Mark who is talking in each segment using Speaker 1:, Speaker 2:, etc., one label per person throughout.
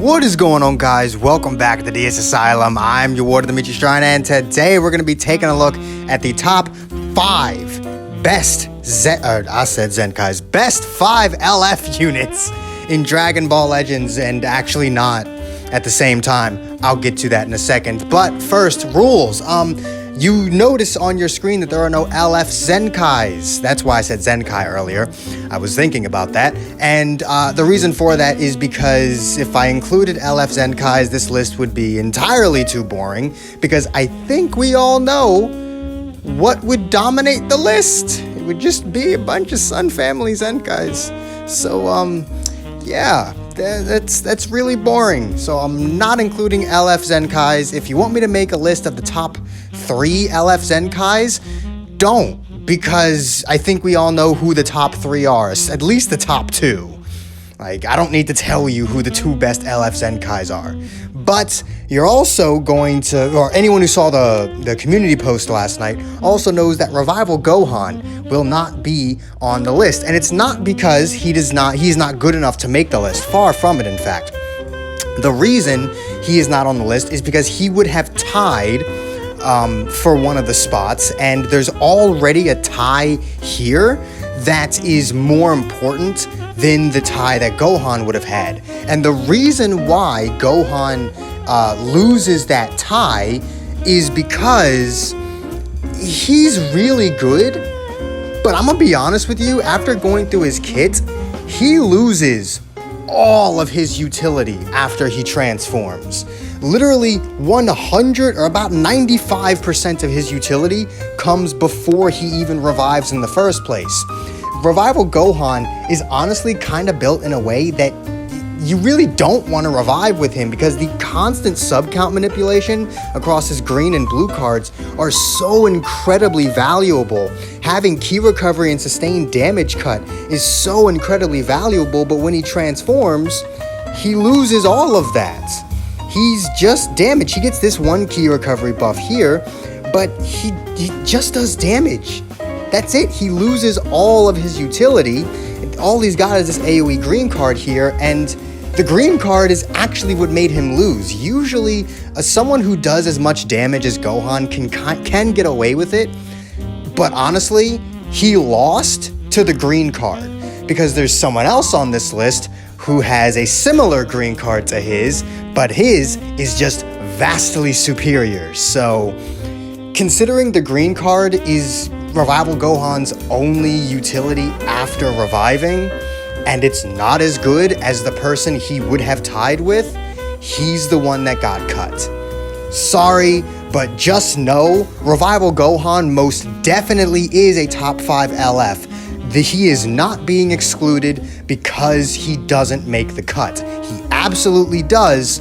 Speaker 1: What is going on, guys? Welcome back to the DS Asylum. I'm your Ward of the Michi Shrine, and today we're going to be taking a look at the top 5 best Zenkai's best 5 LF units in Dragon Ball Legends, and actually not at the same time. I'll get to that in a second. But first, rules. You notice on your screen that there are no LF Zenkais. That's why I said Zenkai earlier. I was thinking about that. And the reason for that is because if I included LF Zenkais, this list would be entirely too boring, because I think we all know what would dominate the list. It would just be a bunch of Sun Family Zenkais. So, yeah. That's really boring. So I'm not including LF Zenkais. If you want me to make a list of the top 3 LF Zenkais, don't, because I think we all know who the top 3 are, at least the top 2. Like, I don't need to tell you who the 2 best LF Zenkais are. But you're also going to, or anyone who saw the community post last night also knows that Revival Gohan will not be on the list. And it's not because he's not good enough to make the list. Far from it, in fact. The reason he is not on the list is because he would have tied for one of the spots, and there's already a tie here that is more important than the tie that Gohan would have had. And the reason why Gohan loses that tie is because he's really good, but I'm gonna be honest with you, after going through his kit, he loses all of his utility after he transforms. Literally 100 or about 95% of his utility comes before he even revives in the first place. Revival Gohan is honestly kind of built in a way that you really don't want to revive with him, because the constant sub-count manipulation across his green and blue cards are so incredibly valuable. Having key recovery and sustained damage cut is so incredibly valuable, but when he transforms, he loses all of that. He's just damage. He gets this 1 key recovery buff here, but he just does damage. That's it. He loses all of his utility. All he's got is this AoE green card here, and the green card is actually what made him lose. Usually, someone who does as much damage as Gohan can get away with it, but honestly, he lost to the green card, because there's someone else on this list who has a similar green card to his, but his is just vastly superior. So, considering the green card is Revival Gohan's only utility after reviving, and it's not as good as the person he would have tied with, he's the one that got cut. Sorry, but just know, Revival Gohan most definitely is a top 5 LF. He is not being excluded because he doesn't make the cut. He absolutely does,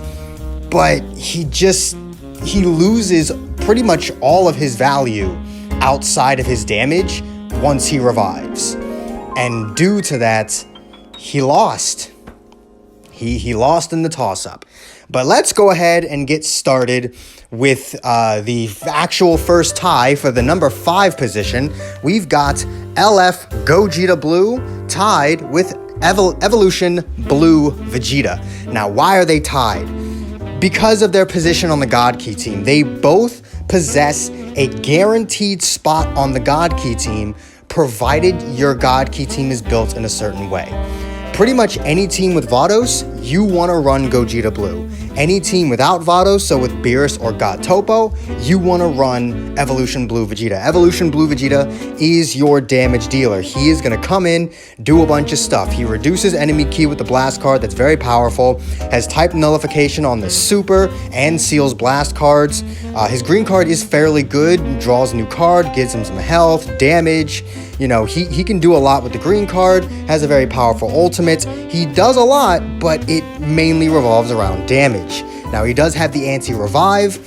Speaker 1: but he loses pretty much all of his value outside of his damage once he revives. And due to that, he lost. He lost in the toss-up. But let's go ahead and get started with the actual first tie for the number 5 position. We've got LF Gogeta Blue tied with Evolution Blue Vegeta. Now, why are they tied? Because of their position on the God Key team. They both possess a guaranteed spot on the God Key team, provided your God Key team is built in a certain way. Pretty much any team with Vados, you want to run Gogeta Blue. Any team without Vados, so with Beerus or God Topo, you want to run Evolution Blue Vegeta. Evolution Blue Vegeta is your damage dealer. He is going to come in, do a bunch of stuff. He reduces enemy ki with the blast card, that's very powerful, has type nullification on the super, and seals blast cards. His green card is fairly good, draws a new card, gives him some health, damage. You know, he can do a lot with the green card, has a very powerful ultimate. He does a lot, but it mainly revolves around damage. Now, he does have the anti-revive,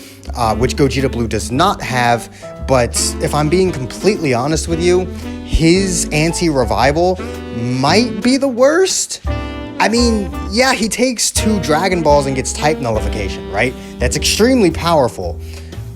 Speaker 1: which Gogeta Blue does not have, but if I'm being completely honest with you, his anti-revival might be the worst. I mean, yeah, he takes 2 Dragon Balls and gets type nullification, right? That's extremely powerful.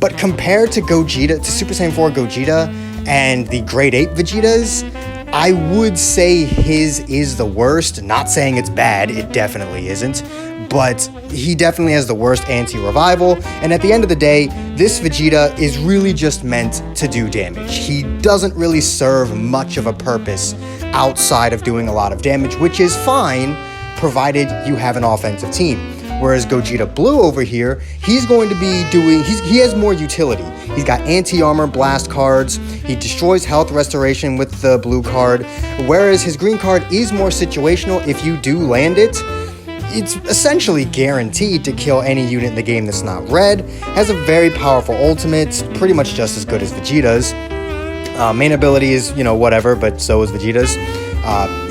Speaker 1: But compared to Gogeta, to Super Saiyan 4 Gogeta and the Great Ape Vegetas, I would say his is the worst. Not saying it's bad, it definitely isn't. but he definitely has the worst anti-revival, and at the end of the day, this Vegeta is really just meant to do damage. He doesn't really serve much of a purpose outside of doing a lot of damage, which is fine, provided you have an offensive team. Whereas Gogeta Blue over here, he's going to be doing, he has more utility. He's got anti-armor blast cards, he destroys health restoration with the blue card, whereas his green card is more situational. If you do land it, it's essentially guaranteed to kill any unit in the game that's not red. Has a very powerful ultimate, pretty much just as good as Vegeta's. Main ability is, you know, whatever, but so is Vegeta's.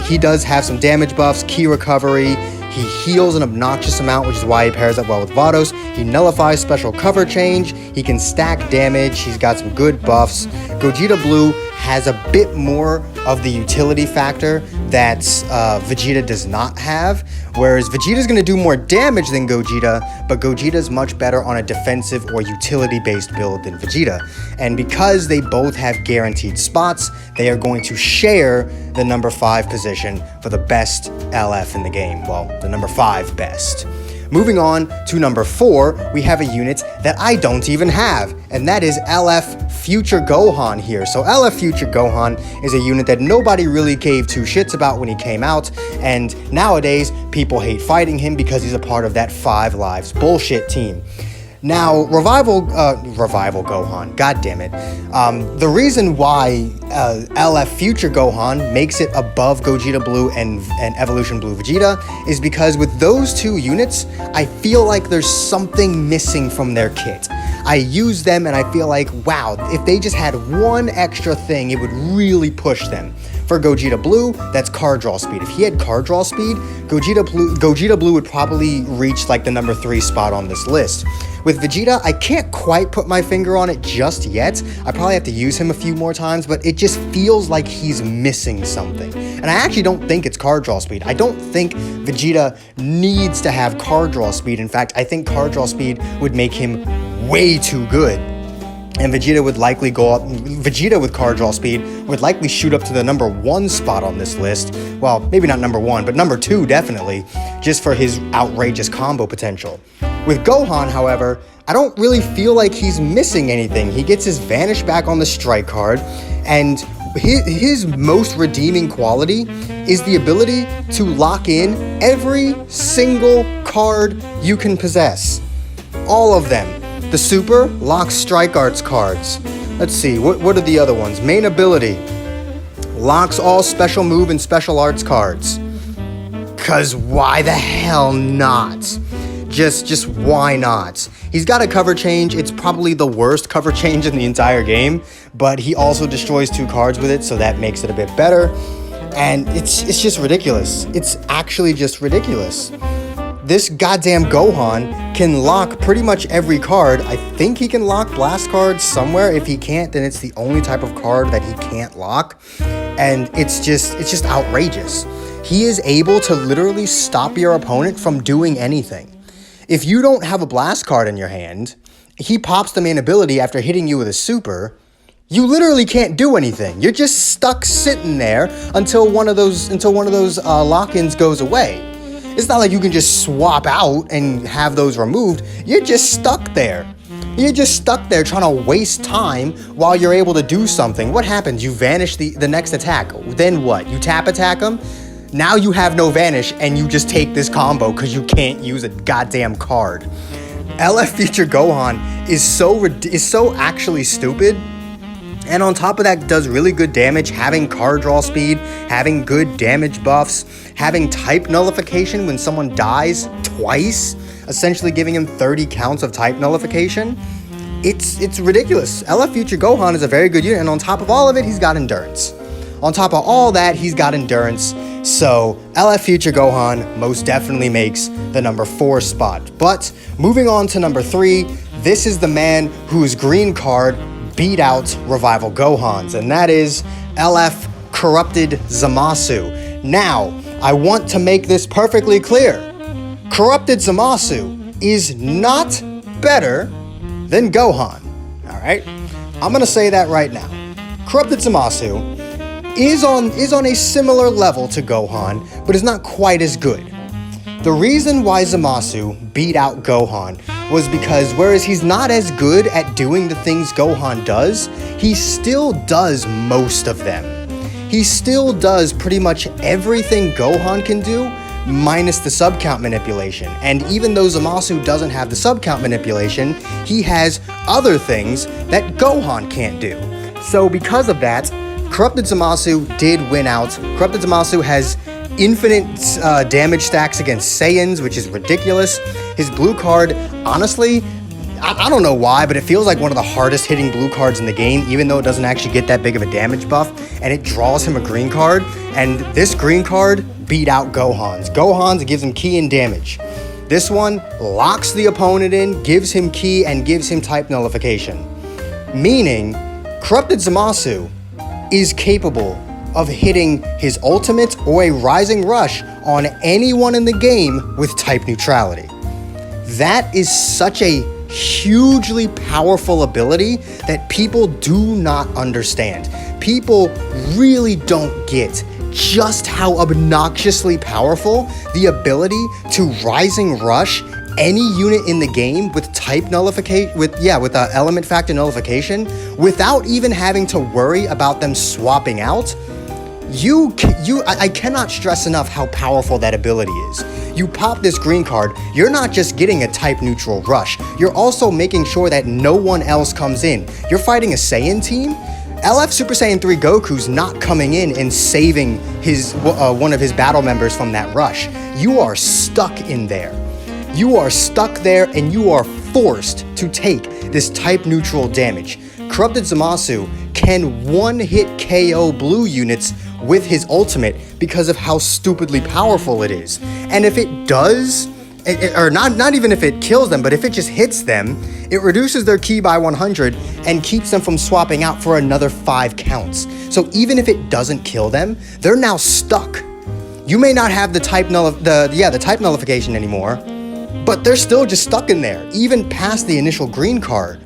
Speaker 1: He does have some damage buffs, key recovery. He heals an obnoxious amount, which is why he pairs up well with Vados. He nullifies special cover change. He can stack damage. He's got some good buffs. Gogeta Blue has a bit more of the utility factor that Vegeta does not have, whereas Vegeta's going to do more damage than Gogeta, but Gogeta's much better on a defensive or utility-based build than Vegeta. And because they both have guaranteed spots, they are going to share the number 5 position for the best LF in the game. Well, the number 5 best. Moving on to number 4, we have a unit that I don't even have, and that is LF Future Gohan here. So LF Future Gohan is a unit that nobody really gave 2 shits about when he came out, and nowadays people hate fighting him because he's a part of that 5 lives bullshit team. Now, Revival Gohan, god damn it. The reason why LF Future Gohan makes it above Gogeta Blue and Evolution Blue Vegeta is because with those 2 units, I feel like there's something missing from their kit. I use them and I feel like, wow, if they just had one extra thing, it would really push them. For Gogeta Blue, that's card draw speed. If he had card draw speed, Gogeta Blue would probably reach like the number 3 spot on this list. With Vegeta, I can't quite put my finger on it just yet. I probably have to use him a few more times, but it just feels like he's missing something. And I actually don't think it's card draw speed. I don't think Vegeta needs to have card draw speed. In fact, I think card draw speed would make him way too good. And Vegeta would likely go up, Vegeta with card draw speed would likely shoot up to the number 1 spot on this list. Well, maybe not number 1, but number 2 definitely, just for his outrageous combo potential. With Gohan, however, I don't really feel like he's missing anything. He gets his Vanish back on the strike card, and his most redeeming quality is the ability to lock in every single card you can possess. All of them. The Super locks Strike Arts cards. Let's see, what are the other ones? Main ability locks all Special Move and Special Arts cards. Cause why the hell not? Just why not? He's got a cover change. It's probably the worst cover change in the entire game, but he also destroys 2 cards with it, so that makes it a bit better. And it's just ridiculous. It's actually just ridiculous. This goddamn Gohan can lock pretty much every card. I think he can lock blast cards somewhere. If he can't, then it's the only type of card that he can't lock. And it's just outrageous. He is able to literally stop your opponent from doing anything. If you don't have a blast card in your hand, he pops the main ability after hitting you with a super. You literally can't do anything. You're just stuck sitting there until one of those lock-ins goes away. It's not like you can just swap out and have those removed. You're just stuck there. You're just stuck there trying to waste time while you're able to do something. What happens? You vanish the next attack. Then what? You tap attack them? Now you have no vanish and you just take this combo because you can't use a goddamn card. LF Future Gohan is so actually stupid. And on top of that, does really good damage, having card draw speed, having good damage buffs, having type nullification when someone dies twice, essentially giving him 30 counts of type nullification. It's ridiculous. LF Future Gohan is a very good unit, and on top of all of it, he's got endurance. On top of all that, he's got endurance. So LF Future Gohan most definitely makes the number 4 spot. But moving on to number 3, this is the man whose green card beat out Revival Gohans, and that is LF Corrupted Zamasu. Now, I want to make this perfectly clear. Corrupted Zamasu is not better than Gohan. Alright? I'm gonna say that right now. Corrupted Zamasu is on a similar level to Gohan, but is not quite as good. The reason why Zamasu beat out Gohan was because whereas he's not as good at doing the things Gohan does, he still does most of them. He still does pretty much everything Gohan can do, minus the sub-count manipulation. And even though Zamasu doesn't have the sub-count manipulation, he has other things that Gohan can't do. So because of that, Corrupted Zamasu did win out. Corrupted Zamasu has infinite damage stacks against Saiyans, which is ridiculous. His blue card, honestly, I don't know why, but it feels like one of the hardest hitting blue cards in the game, even though it doesn't actually get that big of a damage buff, and it draws him a green card, and this green card beat out Gohan's. Gohan's gives him key and damage. This one locks the opponent in, gives him key, and gives him type nullification. Meaning, Corrupted Zamasu is capable of hitting his ultimate or a rising rush on anyone in the game with type neutrality. That is such a hugely powerful ability that people do not understand. People really don't get just how obnoxiously powerful the ability to rising rush any unit in the game with type nullification, with element factor nullification, without even having to worry about them swapping out. I cannot stress enough how powerful that ability is. You pop this green card, you're not just getting a type neutral rush, you're also making sure that no one else comes in. You're fighting a Saiyan team. LF Super Saiyan 3 Goku's not coming in and saving his one of his battle members from that rush. You are stuck in there. You are stuck there and you are forced to take this type neutral damage. Corrupted Zamasu can one-hit KO blue units with his ultimate because of how stupidly powerful it is. And if it does, or not even if it kills them, but if it just hits them, it reduces their ki by 100 and keeps them from swapping out for another 5 counts. So even if it doesn't kill them, they're now stuck. You may not have the type nullification anymore, but they're still just stuck in there, even past the initial green card.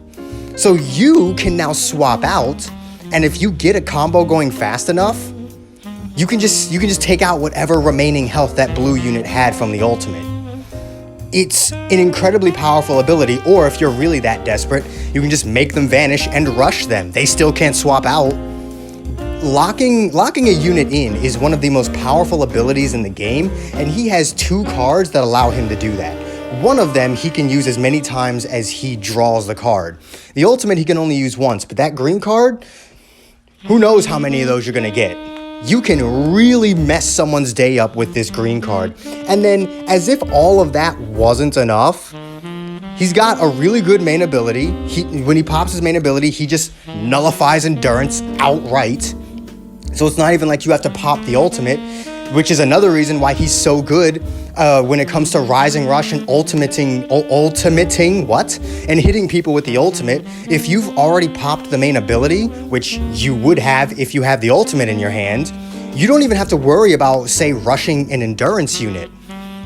Speaker 1: So you can now swap out, and if you get a combo going fast enough, you can just take out whatever remaining health that blue unit had from the ultimate. It's an incredibly powerful ability, or if you're really that desperate, you can just make them vanish and rush them. They still can't swap out. Locking a unit in is one of the most powerful abilities in the game, and he has 2 cards that allow him to do that. One of them he can use as many times as he draws the card. The ultimate he can only use once, but that green card, who knows how many of those you're gonna get. You can really mess someone's day up with this green card. And then, as if all of that wasn't enough, he's got a really good main ability. When he pops his main ability, he just nullifies endurance outright. So it's not even like you have to pop the ultimate, which is another reason why he's so good when it comes to rising rush and ultimating and hitting people with the ultimate. If you've already popped the main ability, which you would have if you have the ultimate in your hand, you don't even have to worry about, say, rushing an endurance unit,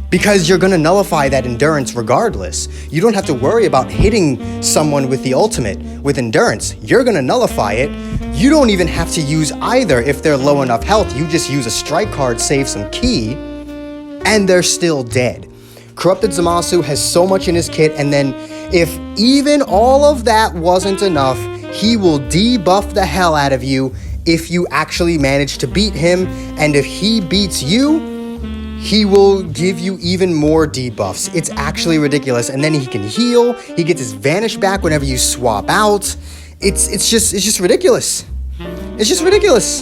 Speaker 1: because you're gonna nullify that endurance regardless. You don't have to worry about hitting someone with the ultimate with endurance. You're gonna nullify it. You don't even have to use either if they're low enough health. You just use a strike card, save some ki, and they're still dead. Corrupted Zamasu has so much in his kit, and then if even all of that wasn't enough, he will debuff the hell out of you if you actually manage to beat him, and if he beats you, he will give you even more debuffs. It's actually ridiculous. And then he can heal. He gets his vanish back whenever you swap out. It's just ridiculous. It's just ridiculous.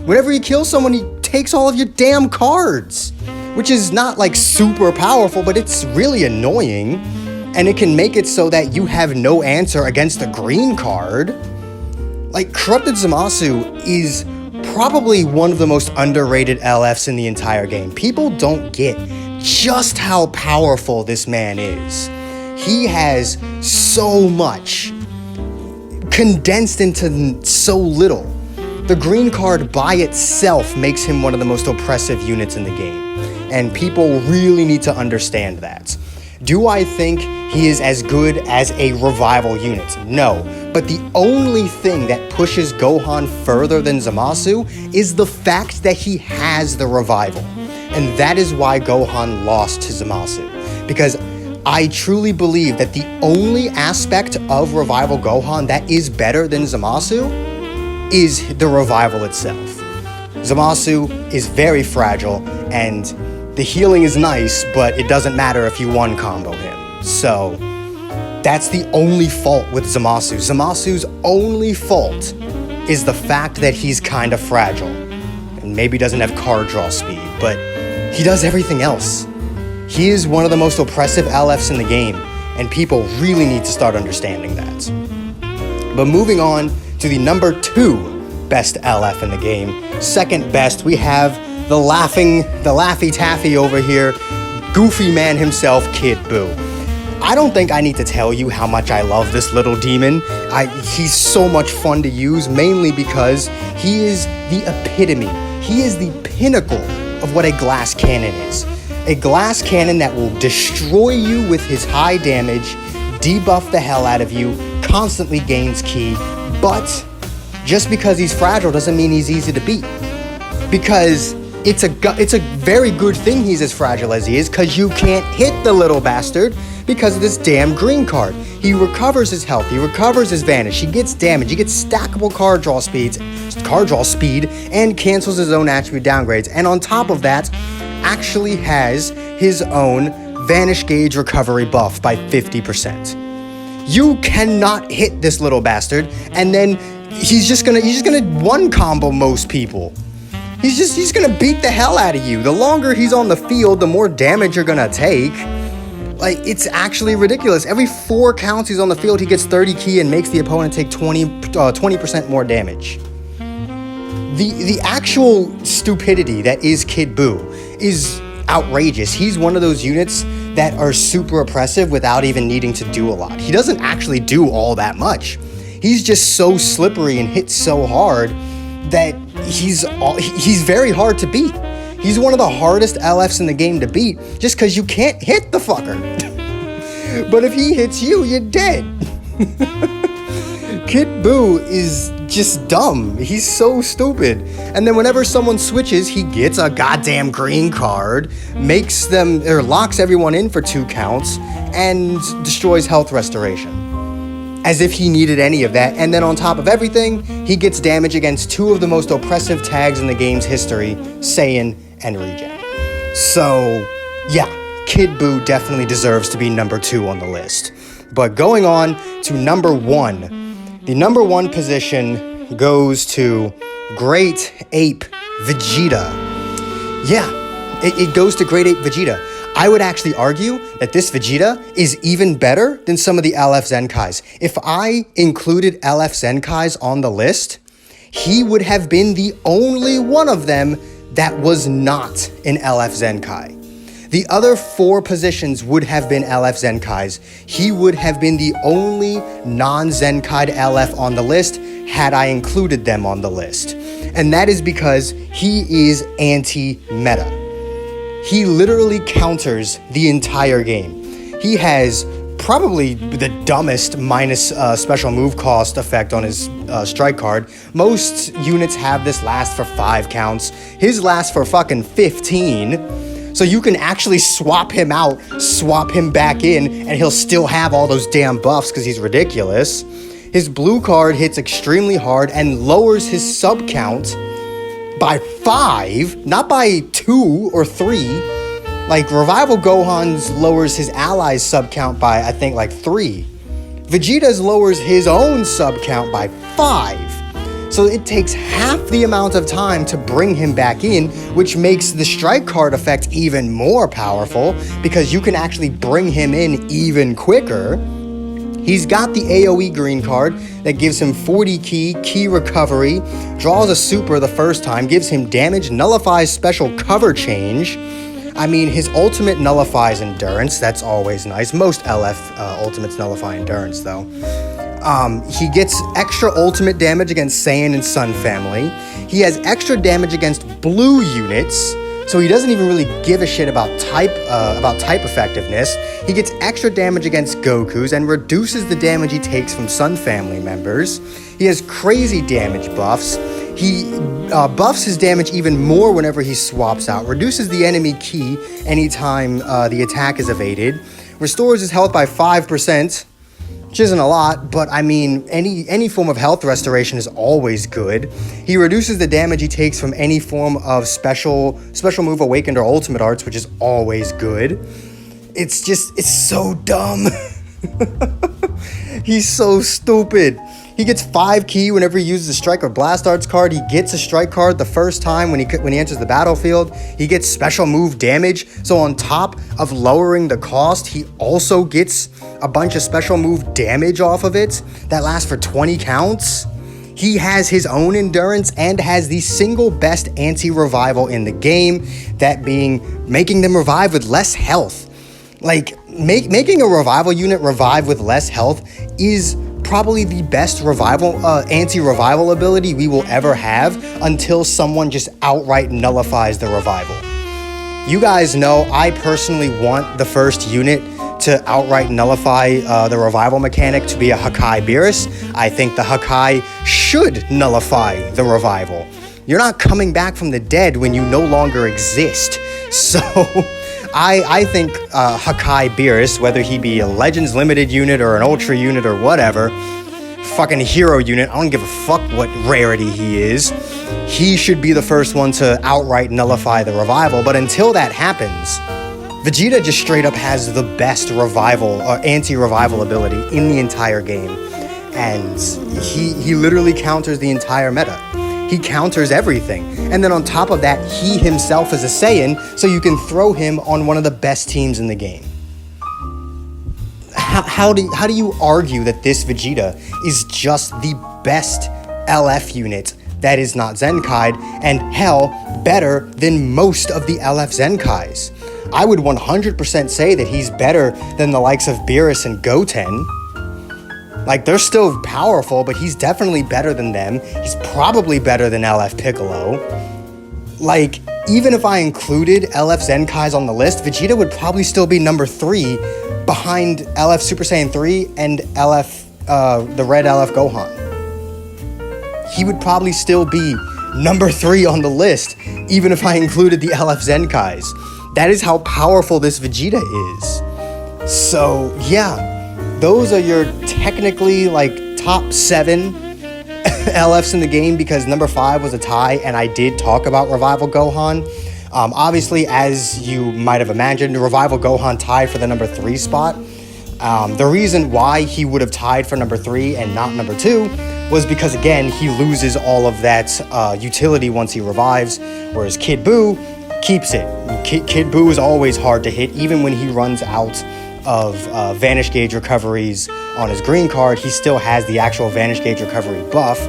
Speaker 1: Whenever he kills someone, he takes all of your damn cards, which is not like super powerful, but it's really annoying. And it can make it so that you have no answer against the green card. Like, Corrupted Zamasu is probably one of the most underrated LFs in the entire game. People don't get just how powerful this man is. He has so much condensed into so little. The green card by itself makes him one of the most oppressive units in the game, and people really need to understand that. Do I think he is as good as a revival unit? No. But the only thing that pushes Gohan further than Zamasu is the fact that he has the revival. And that is why Gohan lost to Zamasu. Because I truly believe that the only aspect of Revival Gohan that is better than Zamasu is the revival itself. Zamasu is very fragile, and the healing is nice, but it doesn't matter if you one combo him. So that's the only fault with Zamasu. Zamasu's only fault is the fact that he's kind of fragile and maybe doesn't have card draw speed, but he does everything else. He is one of the most oppressive LFs in the game, and people really need to start understanding that. But moving on to the number 2 best LF in the game. Second best, we have the Laffy Taffy over here, goofy man himself, Kid Buu. I don't think I need to tell you how much I love this little demon. He's so much fun to use, mainly because he is the epitome. He is the pinnacle of what a glass cannon is. A glass cannon that will destroy you with his high damage, debuff the hell out of you, constantly gains ki, but just because he's fragile doesn't mean he's easy to beat. Because it's a very good thing he's as fragile as he is, because you can't hit the little bastard because of this damn green card. He recovers his health, he recovers his vanish, he gets damage, he gets stackable card draw speed, and cancels his own attribute downgrades. And on top of that, actually has his own vanish gauge recovery buff by 50%. You cannot hit this little bastard, and then he's just gonna one combo most people. He's gonna beat the hell out of you. The longer he's on the field, the more damage you're gonna take. Like, it's actually ridiculous. Every 4 counts he's on the field, he gets 30 ki and makes the opponent take 20% more damage. The actual stupidity that is Kid Buu is outrageous. He's one of those units that are super oppressive without even needing to do a lot. He doesn't actually do all that much. He's just so slippery and hits so hard that he's very hard to beat. He's one of the hardest LFs in the game to beat just because you can't hit the fucker. But if he hits you, you're dead. Kid Buu is just dumb. He's so stupid. And then whenever someone switches, he gets a goddamn green card, locks everyone in for 2 counts, and destroys health restoration. As if he needed any of that. And then on top of everything, he gets damage against 2 of the most oppressive tags in the game's history, Saiyan and Regen. So, yeah, Kid Buu definitely deserves to be number 2 on the list. But going on to number 1. The number 1 position goes to Great Ape Vegeta. Yeah, it goes to Great Ape Vegeta. I would actually argue that this Vegeta is even better than some of the LF Zenkais. If I included LF Zenkais on the list, he would have been the only one of them that was not an LF Zenkai. The other 4 positions would have been LF Zenkais. He would have been the only non-Zenkai LF on the list had I included them on the list. And that is because he is anti-meta. He literally counters the entire game. He has probably the dumbest minus special move cost effect on his strike card. Most units have this last for 5 counts. His lasts for fucking 15. So you can actually swap him out, swap him back in, and he'll still have all those damn buffs because he's ridiculous. His blue card hits extremely hard and lowers his sub count by 5, not by 2 or 3. Like, Revival Gohan's lowers his allies' sub count by, I think, like 3. Vegeta's lowers his own sub count by 5. So it takes half the amount of time to bring him back in, which makes the strike card effect even more powerful because you can actually bring him in even quicker. He's got the AoE green card that gives him 40 ki recovery, draws a super the first time, gives him damage, nullifies special cover change. I mean, his ultimate nullifies endurance. That's always nice. Most LF ultimates nullify endurance, though. He gets extra ultimate damage against Saiyan and Sun family. He has extra damage against blue units, so he doesn't even really give a shit about type effectiveness. He gets extra damage against Goku's and reduces the damage he takes from Sun family members. He has crazy damage buffs. He buffs his damage even more whenever he swaps out, reduces the enemy ki anytime the attack is evaded, restores his health by 5%, which isn't a lot, but I mean, any form of health restoration is always good. He reduces the damage he takes from any form of special move, awakened, or ultimate arts, which is always good. It's so dumb. He's so stupid. He gets 5 ki whenever he uses a strike or blast arts card. He gets a strike card the first time when he enters the battlefield. He gets special move damage. So on top of lowering the cost, he also gets a bunch of special move damage off of it that lasts for 20 counts. He has his own endurance and has the single best anti-revival in the game, that being making them revive with less health. Like, making a revival unit revive with less health is probably the best anti-revival ability we will ever have until someone just outright nullifies the revival. You guys know I personally want the first unit to outright nullify the revival mechanic to be a Hakai Beerus. I think the Hakai should nullify the revival. You're not coming back from the dead when you no longer exist. So I think Hakai Beerus, whether he be a Legends Limited unit or an Ultra unit or whatever, fucking hero unit, I don't give a fuck what rarity he is, he should be the first one to outright nullify the revival. But until that happens, Vegeta just straight up has the best revival or anti-revival ability in the entire game. And he literally counters the entire meta. He counters everything. And then on top of that, he himself is a Saiyan, so you can throw him on one of the best teams in the game. How do you argue that this Vegeta is just the best LF unit that is not Zenkai'd, and hell, better than most of the LF Zenkais? I would 100% say that he's better than the likes of Beerus and Goten. Like, they're still powerful, but he's definitely better than them. He's probably better than LF Piccolo. Like, even if I included LF Zenkais on the list, Vegeta would probably still be number 3 behind LF Super Saiyan 3 and the Red LF Gohan. He would probably still be number 3 on the list, even if I included the LF Zenkais. That is how powerful this Vegeta is. So, yeah. Those are your technically like top 7 LFs in the game, because number 5 was a tie, and I did talk about Revival Gohan. Obviously, as you might have imagined, Revival Gohan tied for the number 3 spot. The reason why he would have tied for number 3 and not number 2 was because, again, he loses all of that utility once he revives, whereas Kid Buu keeps it. Kid Buu is always hard to hit, even when he runs out of Vanish Gauge recoveries on his green card. He still has the actual Vanish Gauge recovery buff.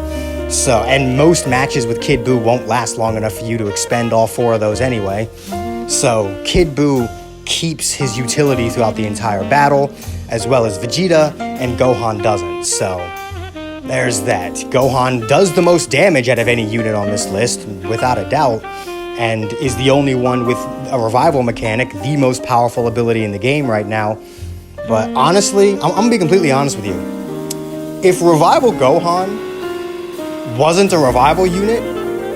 Speaker 1: So, and most matches with Kid Buu won't last long enough for you to expend all 4 of those anyway. So Kid Buu keeps his utility throughout the entire battle, as well as Vegeta, and Gohan doesn't. So there's that. Gohan does the most damage out of any unit on this list, without a doubt, and is the only one with a revival mechanic, the most powerful ability in the game right now. But honestly, I'm gonna be completely honest with you. If Revival Gohan wasn't a revival unit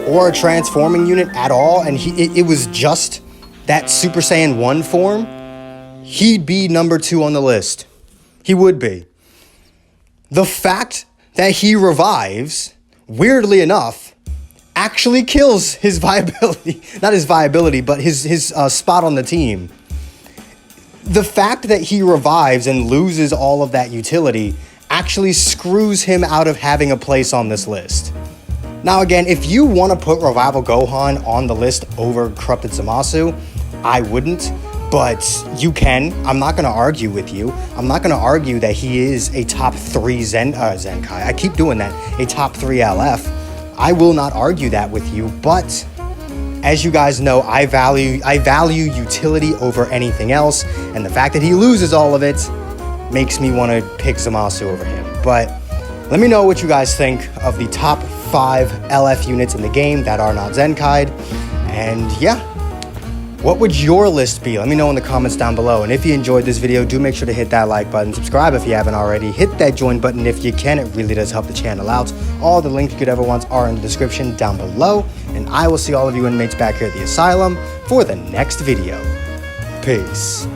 Speaker 1: or a transforming unit at all, and it was just that Super Saiyan 1 form, he'd be number 2 on the list. He would be. The fact that he revives, weirdly enough, actually kills his viability. Not his viability, but his spot on the team. The fact that he revives and loses all of that utility actually screws him out of having a place on this list. Now again, if you want to put Revival Gohan on the list over Corrupted Zamasu, I wouldn't, but you can. I'm not going to argue with you. I'm not going to argue that he is a top 3 Zenkai. I keep doing that. A top 3 LF. I will not argue that with you, but as you guys know, I value utility over anything else, and the fact that he loses all of it makes me want to pick Zamasu over him. But let me know what you guys think of the top 5 LF units in the game that are not Zenkai'd, and yeah, What would your list be? Let me know in the comments down below. And if you enjoyed this video, do make sure to hit that like button, subscribe if you haven't already, hit that join button if you can. It really does help the channel out. All the links you could ever want are in the description down below. And I will see all of you inmates back here at the asylum for the next video. Peace.